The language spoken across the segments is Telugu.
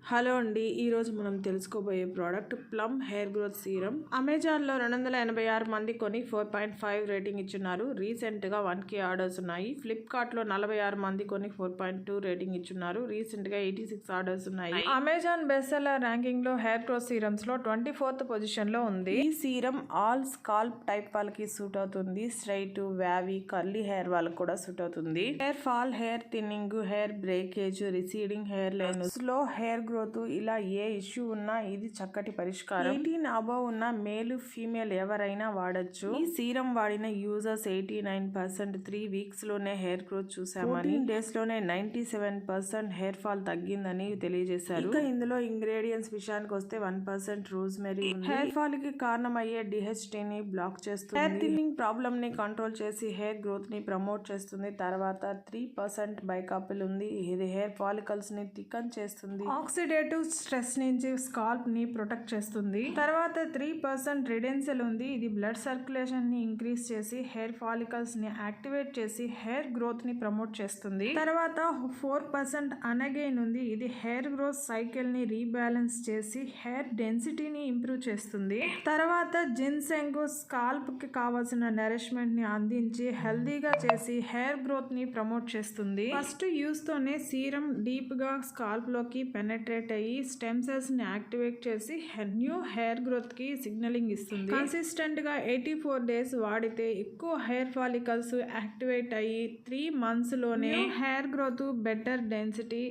హలో అండి, ఈరోజు మనం తెలుసుకోబోయే product plum hair growth serum. అమెజాన్లో 286 మంది కొని 4.5 రేటింగ్ ఇచ్చున్నారు. రీసెంట్గా 1K ఆర్డర్స్ ఉన్నాయి. ఫ్లిప్కార్ట్లో 46 మంది కొని 4.2 రేటింగ్ ఇచ్చున్నారు. రీసెంట్గా 86 ఆర్డర్స్ ఉన్నాయి. అమెజాన్ బెస్ట్ సెల్లర్ ర్యాంకింగ్లో హెయిర్ గ్రోత్ సీరమ్స్లో 24th పొజిషన్లో ఉంది. ఈ సీరం ఆల్ స్కాల్ప్ టైప్ వాళ్ళకి సూట్ అవుతుంది. స్ట్రైట్, వ్యావీ, కర్లీ హెయిర్ వాళ్ళకి కూడా సూట్ అవుతుంది. Hair fall, hair thinning, hair breakage, receding hairline, slow hair growth, ఇలా ఏ ఇష్యూ ఉన్నా ఇది చక్కటి పరిష్కారం. 18 అబవ్ ఉన్న మేల్, ఫీమేల్ ఎవరైనా వాడచ్చు. ఈ సీరం వాడిన యూజర్స్ 89% 3 వీక్స్ లోనే హెయిర్ గ్రోత్ చూసామని, 14 డేస్ లోనే 97% హెయిర్ ఫాల్ తగ్గిందని తెలియజేశారు. ఇక ఇందులో ఇంగ్రీడియంట్స్ విషయానికి వస్తే 1% రోజ్మెరీ ఉంది. హెయిర్ ఫాల్ కి కారణమయ్యే DHT ని బ్లాక్ చేస్తుంది. హెయిర్ థిన్నింగ్ ప్రాబ్లమ్ ని కంట్రోల్ చేసి హెయిర్ గ్రోత్ ని ప్రమోట్ చేస్తుంది. తర్వాత 3% బైకాపిల్ ఉంది. ఇది హెయిర్ ఫాలికల్స్ ని థికన్ చేస్తుంది. ఆక్సిడేటివ్ స్ట్రెస్ నుంచి స్కాల్ప్ ని ప్రొటెక్ట్ చేస్తుంది. తర్వాత 3% రిడెన్సిల్ ఉంది. ఇది బ్లడ్ సర్క్యులేషన్ ని ఇంక్రీజ్ చేసి హెయిర్ ఫాలికల్స్ ని యాక్టివేట్ చేసి హెయిర్ గ్రోత్ ని ప్రమోట్ చేస్తుంది. తర్వాత 4% అనగైన్ ఉంది. ఇది హెయిర్ గ్రోత్ సైకిల్ ని రీబ్యాలెన్స్ చేసి హెయిర్ డెన్సిటీని ఇంప్రూవ్ చేస్తుంది. తర్వాత జిన్సెంగ్ స్కాల్ప్ కి కావాల్సిన నరిష్మెంట్ ని అందించి హెల్దీగా చేసి హెయిర్ గ్రోత్ ని ప్రమోట్ చేస్తుంది. ఫస్ట్ యూస్ తోనే సీరం డీప్ గా స్కాల్ప్ లోకి పెనట్రేట్ అయ్యి స్టెమ్ సెల్స్ ని యాక్టివేట్ చేసి న్యూ హెయిర్ గ్రోత్ కి సిగ్నలింగ్ ఇస్తుంది. కన్సిస్టెంట్ గా 84 డేస్ వాడితే ఎక్కువ హెయిర్ ఫాలికల్స్ యాక్టివేట్ అయ్యి 3 months లోనే hair growth, better density,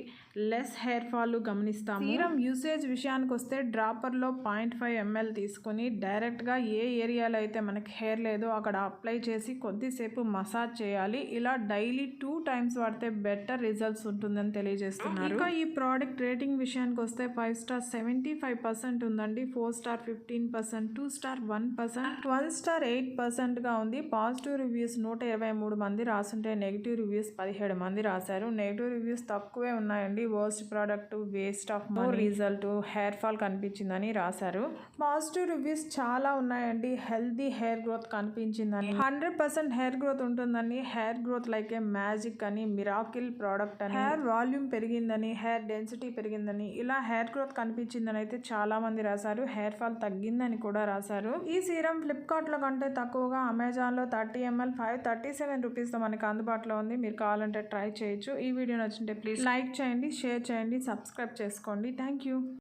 less hair fall గమనిస్తాము. సీరం యూసేజ్ విషయానికి వస్తే డ్రాపర్ లో 0.5 ml తీసుకుని డైరెక్ట్ గా ఏ ఏరియాలో అయితే మనకి హెయిర్ లేదో అక్కడ అప్లై చేసి కొద్దిసేపు మసాజ్ చేయాలి. ఇలా డైలీ 2 times వాడితే బెటర్ రిజల్ట్స్ ఉంటుందని తెలియజేస్తున్నారు. ఇంకా ఈ ప్రోడక్ట్ రేటింగ్ విషయానికి వస్తే 5 star 75% ఉందండి. 4 star 15%, 2 star 1%, 1 star 8% గా ఉంది. పాజిటివ్ రివ్యూస్ 123 మంది రాసుంటే నెగిటివ్ రివ్యూస్ 17 మంది రాశారు. నెగిటివ్ రివ్యూస్ తక్కువే ఉన్నాయండి. Worst product, waste of money, result, hair fall కనిపించిందని రాశారు. పాజిటివ్ రివ్యూస్ చాలా ఉన్నాయండి. హెల్దీ హెయిర్ గ్రోత్ కనిపించిందని, 100% హెయిర్ గ్రోత్ ఉంటుందని, hair growth like a magic అని, మిరాకిల్ ప్రోడక్ట్ అని, హెయిర్ వాల్యూమ్ పెరిగిందని, హెయిర్ డెన్సిటీ పెరిగిందని, ఇలా హెయిర్ గ్రోత్ కనిపించిందని అయితే చాలా మంది రాశారు. హెయిర్ ఫాల్ తగ్గిందని కూడా రాశారు. ఈ సీరం ఫ్లిప్కార్ట్ లో కంటే తక్కువగా అమెజాన్ లో 30 ml 537 రూపీస్ తో మనకి అందుబాటులో ఉంది. మీరు కావాలంటే ట్రై చేయొచ్చు. ఈ వీడియో నచ్చింటే ప్లీజ్ లైక్ చేయండి, షేర్ చేయండి, సబ్స్క్రైబ్ చేసుకోండి. Thank you.